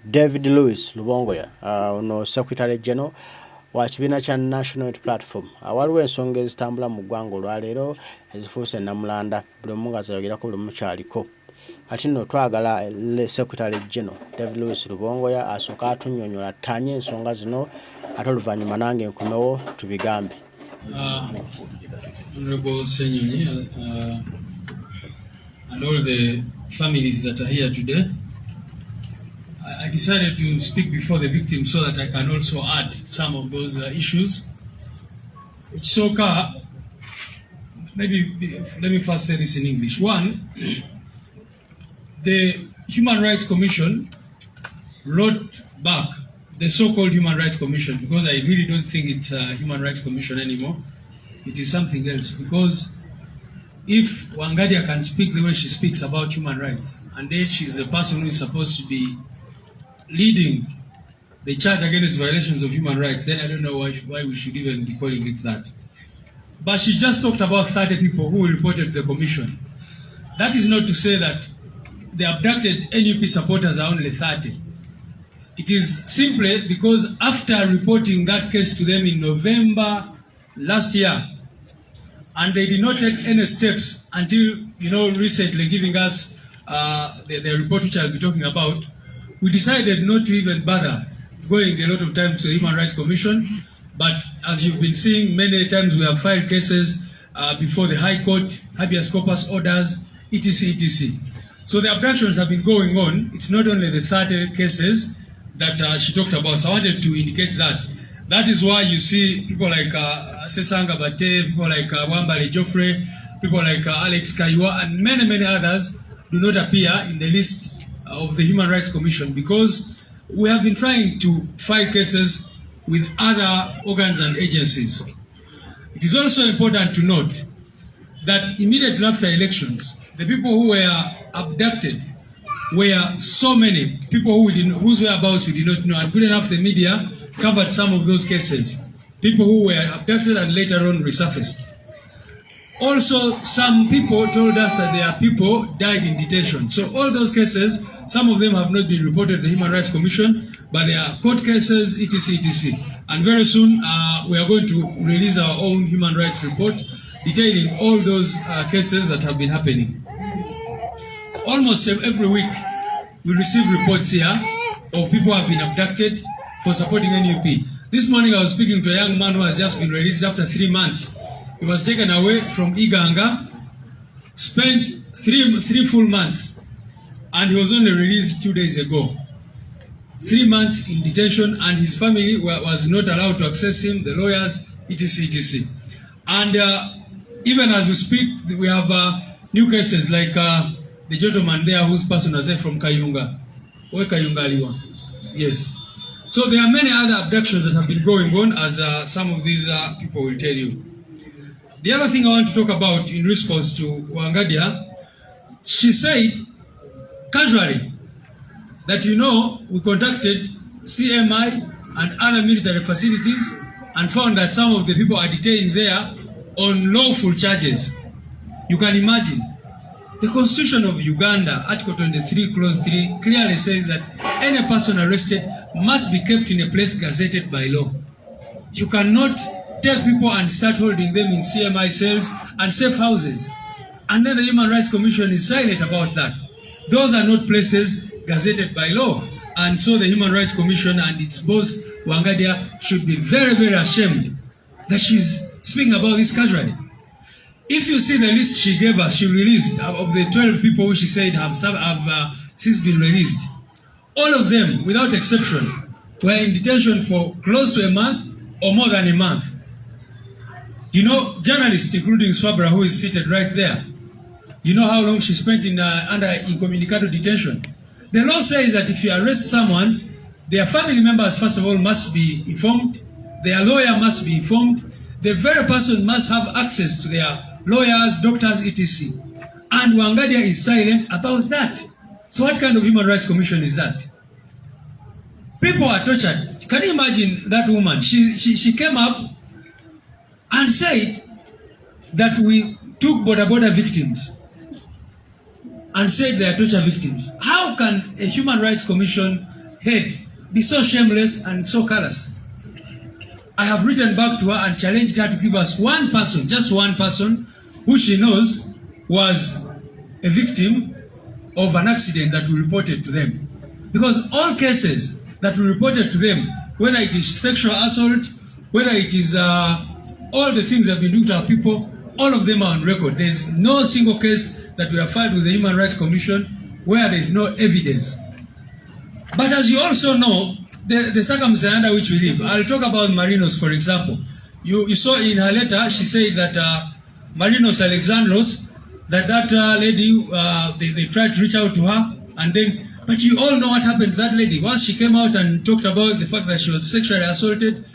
David Louis Rubongoya ono Secretary General wa kibiina kya National Unity Platform waliwo ensonga ezitambula mu ggwanga olwaleero ezifuuse namulanda buli omu nga zayogerako buli mukyaliko ati nno twagala Secretary General David Louis Rubongoya asooka atunnyonnyola ttanye ensonga zino ate oluvannyuma nange nkomewo tubigambe. Honorable Senyonyi and all the families that are here today, I decided to speak before the victims so that I can also add some of those issues. So, maybe let me first say this in English. One, the Human Rights Commission wrote back, the so-called Human Rights Commission, because I really don't think it's a Human Rights Commission anymore. It is something else, because if Wangadia can speak the way she speaks about human rights, and then she's the person who is supposed to be leading the charge against violations of human rights, then I don't know why we should even be calling it that. But she just talked about 30 people who reported to the commission. That is not to say that the abducted NUP supporters are only 30. It is simply because after reporting that case to them in November last year, and they did not take any steps until, recently giving us the report which I'll be talking about, we decided not to even bother going a lot of times to the Human Rights Commission. But as you've been seeing, many times we have filed cases before the High Court, habeas corpus orders, etc., etc. So the abductions have been going on. It's not only the 30 cases that she talked about. So I wanted to indicate that. That is why you see people like Sesanga Bate, people like Wambale Joffrey, people like Alex Kayua, and many, many others do not appear in the list of the Human Rights Commission, because we have been trying to file cases with other organs and agencies. It is also important to note that immediately after elections, the people who were abducted were so many people whose whereabouts we did not know, and good enough the media covered some of those cases. People who were abducted and later on resurfaced. Also, some people told us that their people died in detention. So all those cases, some of them have not been reported to the Human Rights Commission, but they are court cases, etc., etc. And very soon, we are going to release our own human rights report detailing all those cases that have been happening. Almost every week, we receive reports here of people who have been abducted for supporting NUP. This morning, I was speaking to a young man who has just been released after 3 months. He was taken away from Iganga, spent three full months, and he was only released 2 days ago. 3 months in detention, and his family was not allowed to access him, the lawyers, etc., etc. And even as we speak, we have new cases like the gentleman there whose person was from Kayunga. Where Kayunga Aliwa? Yes. So there are many other abductions that have been going on, as some of these people will tell you. The other thing I want to talk about in response to Wangadia, she said casually that, we contacted CMI and other military facilities and found that some of the people are detained there on lawful charges. You can imagine. The Constitution of Uganda, Article 23, Clause 3, clearly says that any person arrested must be kept in a place gazetted by law. You cannot take people and start holding them in CMI cells and safe houses. And then the Human Rights Commission is silent about that. Those are not places gazetted by law. And so the Human Rights Commission and its boss, Wangadia, should be very, very ashamed that she's speaking about this casually. If you see the list she gave us, she released, of the 12 people who she said have since been released, all of them, without exception, were in detention for close to a month or more than a month. Journalists, including Swabra, who is seated right there, how long she spent under incommunicado detention. The law says that if you arrest someone, their family members, first of all, must be informed, their lawyer must be informed, the very person must have access to their lawyers, doctors, etc. And Wangadia is silent about that. So what kind of Human Rights Commission is that? People are tortured. Can you imagine that woman? She came up and said that we took border victims and said they are torture victims. How can a Human Rights Commission head be so shameless and so callous? I have written back to her and challenged her to give us one person, just one person, who she knows was a victim of an accident that we reported to them. Because all cases that we reported to them, whether it is sexual assault, whether it is all the things that we do to our people, all of them are on record. There's no single case that we have filed with the Human Rights Commission where there is no evidence. But as you also know, the circumstances under which we live. I'll talk about Marinos, for example. You saw in her letter, she said that Marinos Alexandros, that lady, they tried to reach out to her, and then, but you all know what happened to that lady. Once she came out and talked about the fact that she was sexually assaulted,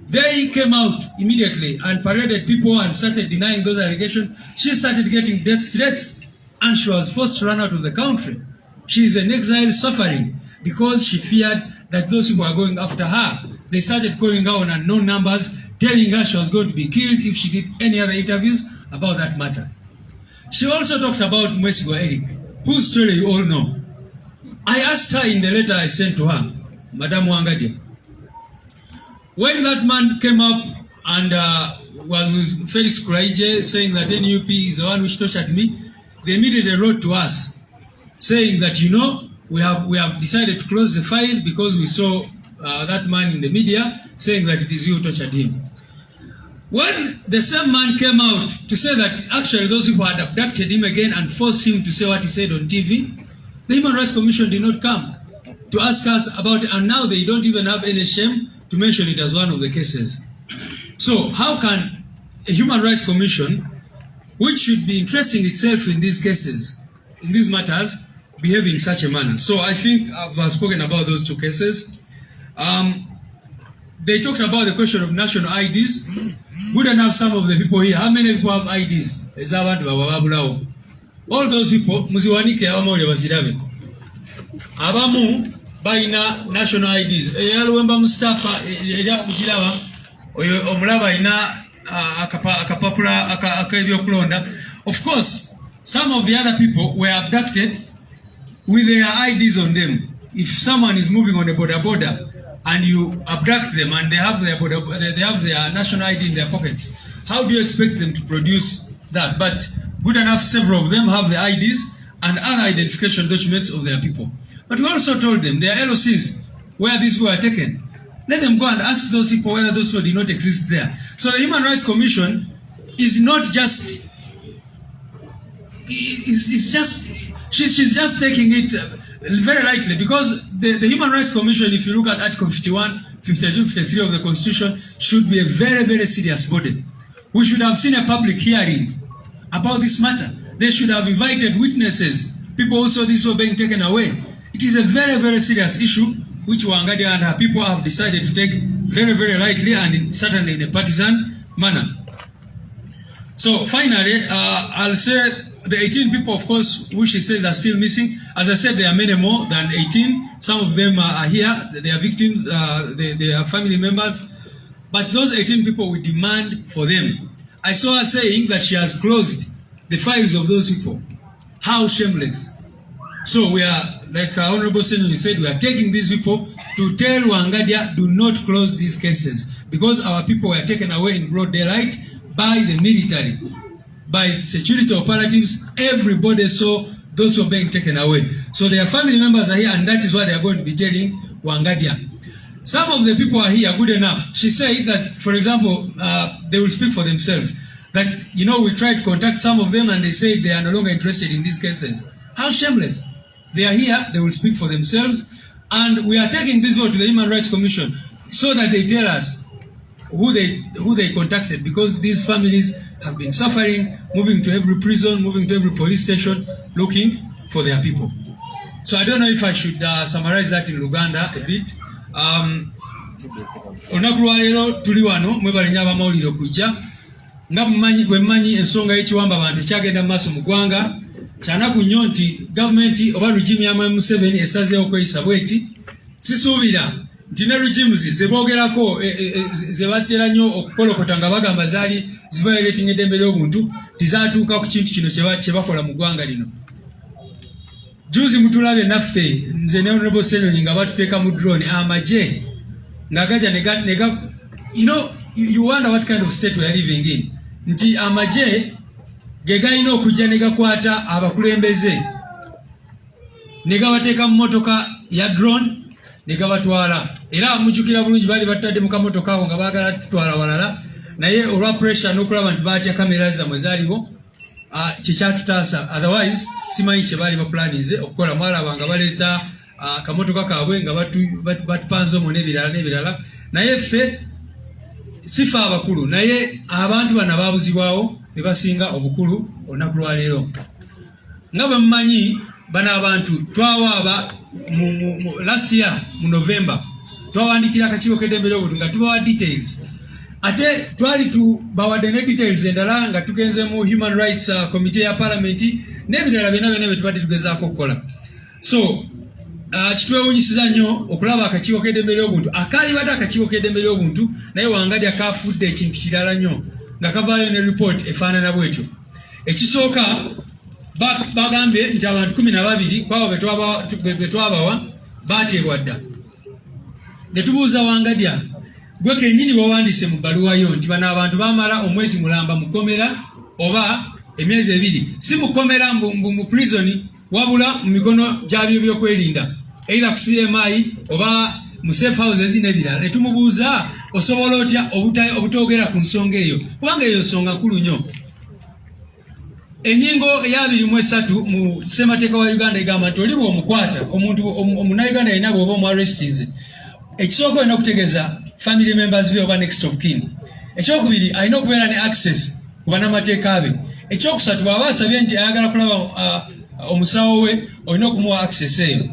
they came out immediately and paraded people and started denying those allegations. She started getting death threats, and she was forced to run out of the country. She is an exile suffering because she feared that those people are going after her. They started calling her on unknown numbers, telling her she was going to be killed if she did any other interviews about that matter. She also talked about Mwesigo Eric, whose story you all know. I asked her in the letter I sent to her, Madam Wangadia, when that man came up and was with Felix Kuraije saying that NUP is the one which tortured me, they immediately wrote to us saying that, you know, we have decided to close the file because we saw that man in the media saying that it is you who tortured him. When the same man came out to say that actually those people had abducted him again and forced him to say what he said on TV, the Human Rights Commission did not come to ask us about it, and now they don't even have any shame to mention it as one of the cases. So how can a Human Rights Commission, which should be interesting itself in these cases, in these matters, behave in such a manner? So I think I've spoken about those two cases. They talked about the question of national IDs. Good enough, some of the people here. How many people have IDs? All those people, muziwanike abamawulire bazirabe. Abamu bayina national IDs. Eyalwemba Mustafa erya mukiraba oyo omulaba ina akapapula akebyokulonda. Of course, some of the other people were abducted with their IDs on them. If someone is moving on a border and you abduct them and they have their national ID in their pockets, how do you expect them to produce that? But good enough, several of them have the IDs and other identification documents of their people. But we also told them there are LOCs where these were taken. Let them go and ask those people whether those people did not exist there. So the Human Rights Commission is not just, she's just taking it very lightly, because the Human Rights Commission, if you look at Article 51, 52, 53 of the Constitution, should be a very, very serious body. We should have seen a public hearing about this matter. They should have invited witnesses, people who saw this were being taken away. It is a very, very serious issue which Wangadia and her people have decided to take very, very lightly and certainly in a partisan manner. So finally, I'll say the 18 people, of course, which she says are still missing. As I said, there are many more than 18. Some of them are here. They are victims. They are family members. But those 18 people, we demand for them. I saw her saying that she has closed the files of those people. How shameless. So we are, like Honorable Senator said, we are taking these people to tell Wangadia, do not close these cases, because our people were taken away in broad daylight by the military, by security operatives. Everybody saw those who were being taken away. So their family members are here, and that is what they are going to be telling Wangadia. Some of the people are here, good enough. She said that, for example, they will speak for themselves. That, you know, we tried to contact some of them and they said they are no longer interested in these cases. How shameless. They are here, they will speak for themselves, and we are taking this one to the Human Rights Commission so that they tell us who they contacted, because these families have been suffering, moving to every prison, moving to every police station, looking for their people. So I don't know if I should summarize that in Luganda a bit. Onakulwalero tuli wano mwebalenya abamawulire okujja nga bwemanyi ensonga y'ekiwamba abantu kyagenda mu maaso mu ggwanga. Kyanaku nnyo nti gavumenti oba regime ya Museveni esazeewo okweyisa bweti. Sisuubira nti ne regimes ze boogerako ze batera nnyo okukolokota nga bagamba zaali ziviolating eddembe ly'obuntu tizaatuuka ku kintu kino kye bakola mu ggwanga lino. juzi mutulabe naffe nze ne Honorable Senyonyi nga batuteeka mu drone amaje ngagaja nega you wonder what kind of state we are living in. Nti amaje gegaina okujja negakwata abakulembeze negabateeka mu motoka ya drone negabatwala era mujukira bulungi bali batadde mu kamotoka awo nga baagala tutwala walala naye olwa pressure n'okulaba nti baatya kamera zammwe zaaliwo kikyatutaasa otherwise simanyi kye baali baplanize okukola mwalaba nga baleeta kamotoka kaabwe nga batupanze omwo n'ebirala naye ffe sifa abakulu naye abantu bano baabuzibwawo ne basinga obukulu olunaku lwaleero nga bwe mumanyi bano abantu twawaaba last year mu November twawandikira akakiiko k'eddembe ly'obuntu nga tubawa details ate twali tubawadde ne details endala nga tugenze mu Human Rights Committee ya Parliament n'ebirala byonna bye tubadde tugezaako okukola so kitwewunyisiza nnyo okulaba akakiiko k'eddembe ly'obuntu akaalibadde akakiiko k'eddembe ly'obuntu naye wangadya kaafudde ekintu kirala nnyo nga kavaayo ne report efaanana bwetyo ekisooka bagambye nti abantu 12 kwabo be twabawa baateebwa dda ne tubuuza wangadya gwe kennyini wawandiise mu bbaluwayo nti bano abantu baamala omwezi mulamba mu kkomera oba emyezi 2 si mu kkomera mu prison wabula mu mikono gyabyo by'okwerinda either ku CMI oba mu safe houses n'ebirala ne tumubuuza osobola otya obutogera ku nsonga eyo kubanga eyo nsonga nkulu nnyo enyingo ya 23 mu ssemateeka wa Uganda egamba nti oli bw'omukwata omuntu omunauganda yenna bw'oba omuarrestinze ekisooka olina okutegeeza family members be oba next of kin ekyokubiri alina okubeera ne access ku bannamateeka be ekyokusatu bw'aba asabye nti ayagala kulaba omusawo we olina okumuwa access eyo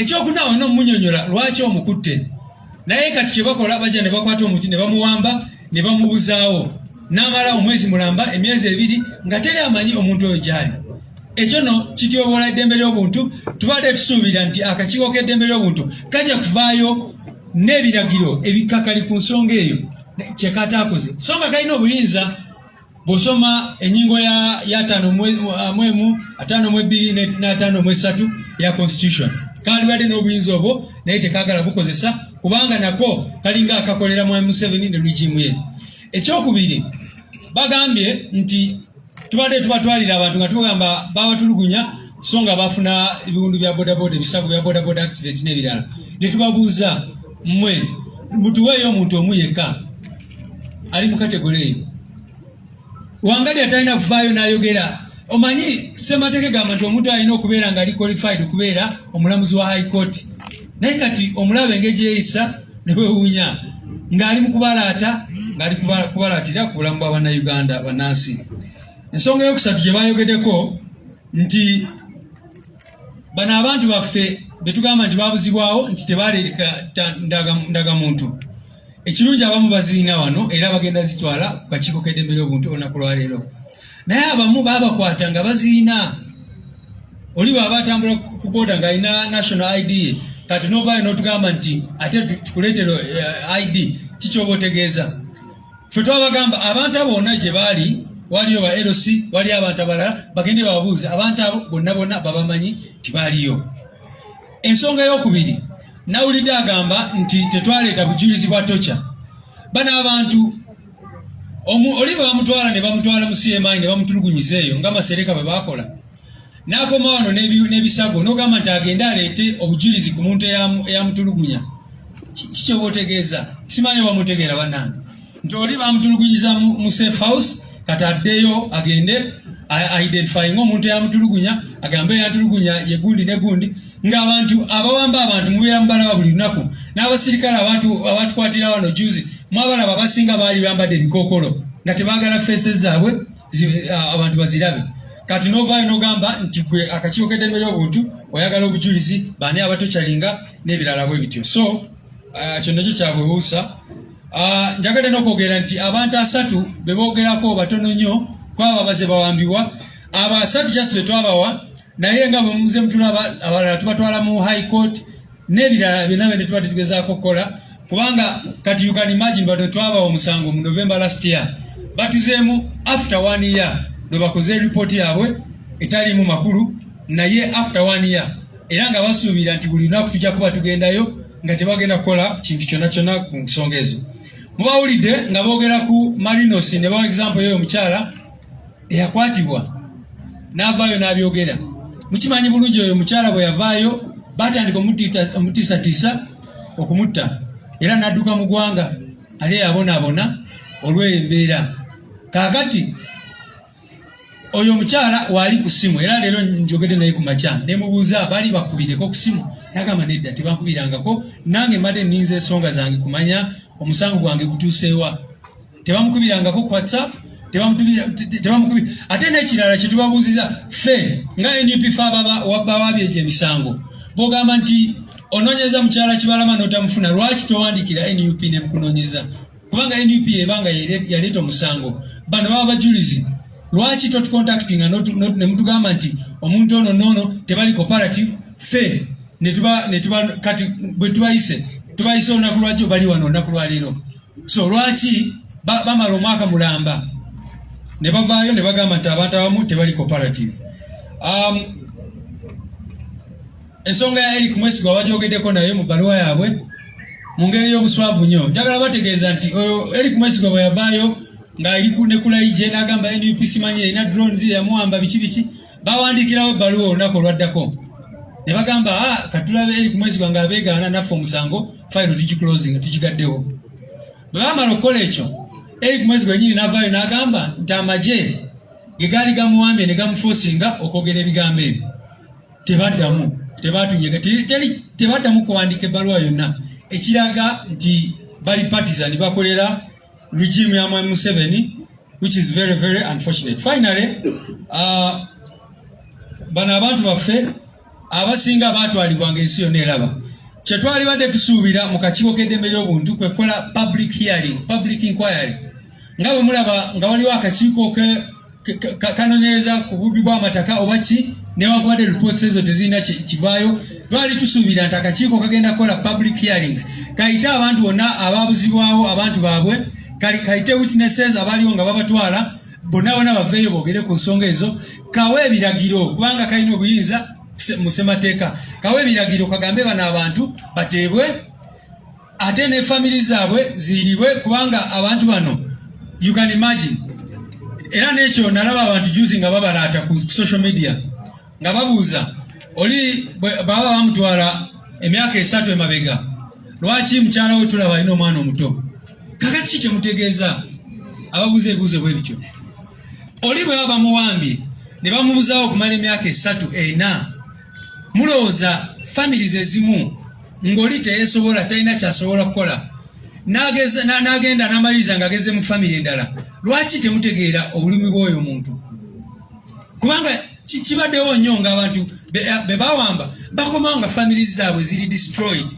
ekyokuna olina okumunyonyola lwaki omukutte naye kati kye bakola bajja ne bakwata omuntu ne bamuwamba ne bamubuzaawo n'amala omwezi mulamba emyezi 2 nga teri amanyi omuntu oyo gyali ekyo no kityoboola eddembe ly'obuntu tubadde tusuubira nti akakiiko k'eddembe ly'obuntu kajja kuvaayo n'ebiragiro ebikakali ku nsonga eyo kyekataakoze so nga kalina obuyinza bw'osoma ennyingo ya 5.2 ya constitution kalibadde n'obuyinza obwo naye tekaagala bukozesa kubanga nako kalinga akakolera mu Museveni ne regimu ye ekyokubiri bagambye nti tubadde tubatwalira abantu nga tugamba babatulugunya so nga bafuna ebiwundu bya bodaboda ebisago bya bodaboda accident n'ebirala ne tubabuuza mmwe mutuweeyo omuntu omu yekka ali mu kategori eyo wangali atalina kuvaayo n'ayogera omanyi ssemateeka gamba nti omuntu alina okubeera nga ali qualified okubeera omulamuzi wa high court naye kati omulaba engeri gyeyisa ne wewuunya ng'ali mu kubalaata ng'ali kubalaatira ku bulamu bw'abannayuganda bannansi ensonga eyokusatu gye bayogeddeko nti bano abantu baffe be tugamba nti babuzibwawo nti tebaleeta ndagamuntu ekirungi abamu baziina wano era bagenda zitwala ku kakiiko k'eddembe ly'obuntu olunaku lwaleero naye abamu baabakwata nga baziina oli bw'aba atambula ku booda ng'alina national ID kati novaayo n'otugamba nti ate tukuleetera ID kikyoba otegeeza ffe twabagamba abantu abo bonna gye baali waliyo ba LC wali abantu abalala bagende bababuuze abantu abo bonna babamanyi tibaaliyo ensonga y'okubiri nawulidde agamba nti tetwaleeta bujulizi bwa tocha bano abantu oli bwe bamutwala ne bamutwala mu CMI ne bamutulugunyiza eyo nga Masereka bwe baakola n'akoma wano n'ebisago n'ogamba nti agende aleete obujulizi ku muntu eyamutulugunya kikyoba otegeeza simanyi bamutegeera bannange nti oli bamutulugunyiza mu safe house kati addeyo agende identifying omuntu eyamutulugunya agambe eyantulugunya ye gundi ne gundi ng'abantu abawamba abantu mubeera mubalaba buli lunaku n'abasirikale abatukwatira wano juzi mwabalaba abasinga baali bambadde ebikookolo nga tebaagala faces zaabwe abantu bazirabe kati novaayo n'ogamba nti gwe akakiiko k'eddembe ly'obuntu oyagala obujulizi baani abatokyalinga n'ebirala bwe bityo so kyo nakyo kyabwewuusa njagadde n'okwogera nti abantu 3 be boogerako batono nnyo kwabo abaze bawambibwa abo 3 just be twabawa naye nga bwe muze mutulaba abalala tubatwala mu high court n'ebirala byonna bye tubadde tugezaako okukola kubanga kati you can imagine bano twabawa omusango mu November last year batuzeemu after 1 year lwe bakoze report yaabwe etaliimu makulu naye after 1 year era nga basuubira nti buli lunaku tujja kuba tugendayo nga tebagenda kukola kintu kyonna ku nsonga ezo. Mubawulidde nga boogera ku Marinos ne bawa example y'oyo omukyala eyakwatibwa n'avaayo n'abyogera. Mukimanyi bulungi oyo omukyala bwe yavaayo batandika omutiisatiisa okumutta era n'adduka mu ggwanga ali yabonaabona olw'embeera. Kaakati oyo omukyala waali ku ssimu era leero njogedde naye ku makya nemubuuza baali bakubireko ku ssimu n'agamba nedda tebankubirangako nange mbadde nninza ensonga zange kumanya omusango gwange gutuuseewa. Tebamukubirangako ku WhatsApp tebamukubira. Ate n'ekirala kye tubabuuziza ffe nga NUP fe bababyeje emisango bw'ogamba nti onoonyeza mukyala Kibalama n'otamufuna lwaki towandiikira NUP ne mukunoonyeza? Kubanga NUP ebanga yaleeta omusango bano baba bajulizi. Lwaki totucontactinga ne mutugamba nti omuntu ono noono tebali cooperative ffe ne tuba kati bwe tubayise olunaku lwaki bali wano olunaku lwa leero? So lwaki bamala omwaka mulamba ne bavaayo ne bagamba nti abantu abamu tebali cooperative? Ensonga ya Eric Mwesigwa bagyogeddeko nayo mu bbaluwa yaabwe mu ngeri y'obuswavu nnyo. Njagala bategeeza nti oyo Eric Mwesigwa bwe yavaayo ng'ali ne kulaije n'agamba NUP simanyi erina drones yamuwamba biki bawandiikirawo ebbaluwa olunaku olwaddako ne bagamba katulabe Eric Mwesigwa ng'abeegaana naffe omusango fayiro tugiclosing tugigaddewo. Bwe bamala okukola ekyo Eric Mwesigwa yennyini n'avaayo n'agamba nti amagye ge gaali gamuwambye ne gamuforcinga okwogera ebigambo ebyo. Tebaddamu tebatunyega tebaddamu kuwandiika ebbaluwa yonna ekiraga nti bali partisan bakolera regime ya Museveni, which is very very unfortunate. Finally bano abantu baffe abasinga baatwalibwanga ensi yonna eraba kye twalibadde tusuubira mu kakiiko k'eddembe ly'obuntu kwe kukola public hearing, public inquiry. Nga bwe mulaba nga waliwo akakiiko kanoonyereza ku bubbi bw'amataka oba ki newankubadde reports ezo tezirina kivaayo, twali tusuubira nti akakiiko kagenda kukola public hearings kayite abantu bonna abaabuzibwawo abantu baabwe, kayite witnesses abaliwo nga babatwala bonna baveeyo boogere ku nsonga ezo, kawe ebiragiro kubanga kalina obuyinza mu ssemateeka, kawe ebiragiro kagambe bano abantu bateebwe ate ne family zaabwe ziiribwe kubanga abantu bano you can imagine. Era n'ekyo nalaba abantu juzi nga babalaata ku social media nga babuuza oli baba bamutwala emyaka 3 emabega lwaki mukyala we tulaba alina omwana omuto. Kakati ki kyemutegeeza ababuuza ebibuuzo bwe bityo? Oli bwe baba muwambye ne bamubuzaawo okumala emyaka 3-4 mulowooza families ezimu ng'oli teyesobola talina kyasobola kukola n'agenda n'amaliriza ng'ageze mu family endala, lwaki temutegeera obulumi bw'oyo omuntu? Kubanga kibaddewo nnyo ng'abantu be bawamba bakomawo nga families zaabwe ziri destroyed.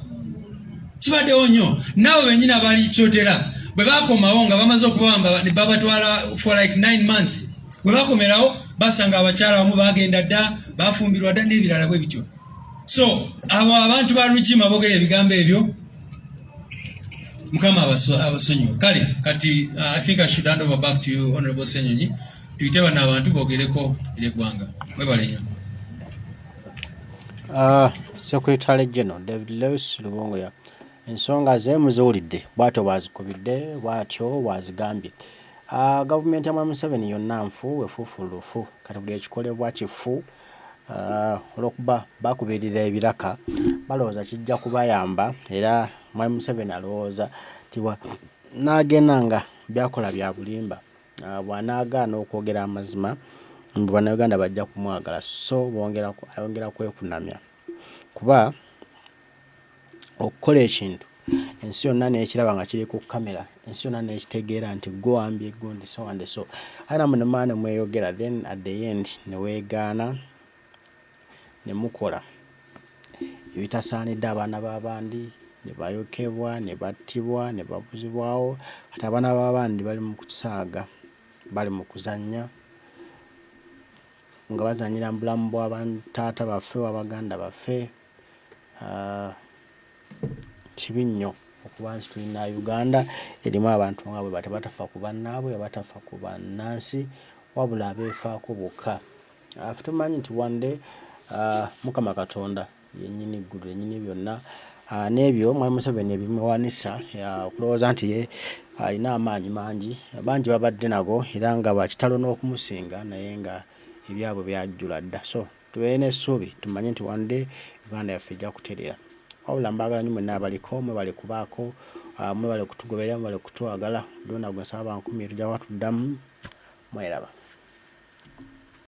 Kibaddewo nnyo naawe bennyini abali kyotera bwe bakomawo nga bamaze okubawamba ne babatwala for like 9 months, bwe bakomerawo basanga abakyala abamu bagenda dda bafumbirwa dda n'ebirala bwe bityo. So abo abantu ba regime aboogera ebigambo ebyo Mukama abasonyiwe. Kale kati I think I should hand over back to you Honorable Senyonyi tuyite bano abantu boogereko ery'eggwanga. Mwebale nnyo. Secretary General David Lewis Rubongoya ensonga ze muziwulidde bw'atyo bwazikubidde bw'atyo bwazigambye. Gavumenti ya Museveni yonna nfu efuufulufu kati buli ekikolebwa kifu olw'okuba bakubirira ebiraka balowooza kijja kubayamba era Museveni alowooza ti n'agenda nga byakola bya bulimba bw'anaagaana okwogera amazima bannayuganda bajja kumwagala, so ayongera kwekunamya kuba okukola ekintu ensi yonna n'ekiraba nga kiri ku kamera, ensi yonna n'ekitegeera nti gwewambye gundi so and so era munemane mweyogera, then at the end ne weegaana ne mukola ebitasaanidde abaana b'abandi ne bayokebwa ne battibwa ne babuzibwawo. Kati abaana b'abandi bali mu kusaaga, bali mu kuzannya nga bazannyira mu bulamu bw'abataata baffe w'abaganda baffe. Kibi nnyo okuba nti tulina Uganda erimu abantu nga bwe batafa ku bannaabwe, batafa ku bannansi wabula abeefaako bokka. Tumanyi nti one day Mukama Katonda yennyini eggulu yennyini byonna n'ebyo Mwami Museveni ebimuwanisa okulowooza nti ye alina amaanyi mangi bangi babadde nago era nga bakitalo n'okumusinga naye nga ebyabwe byajjula dda. So tubeere n'essuubi tumanye nti one day Uganda yaffe ejja kutereera. Wabula mbaagala nnyo mwenna abaliko mwebale kubaako mwebale kutugoberera mwebale kutwagala Donda gwe nsaba 10 tujja watuddamu mweraba.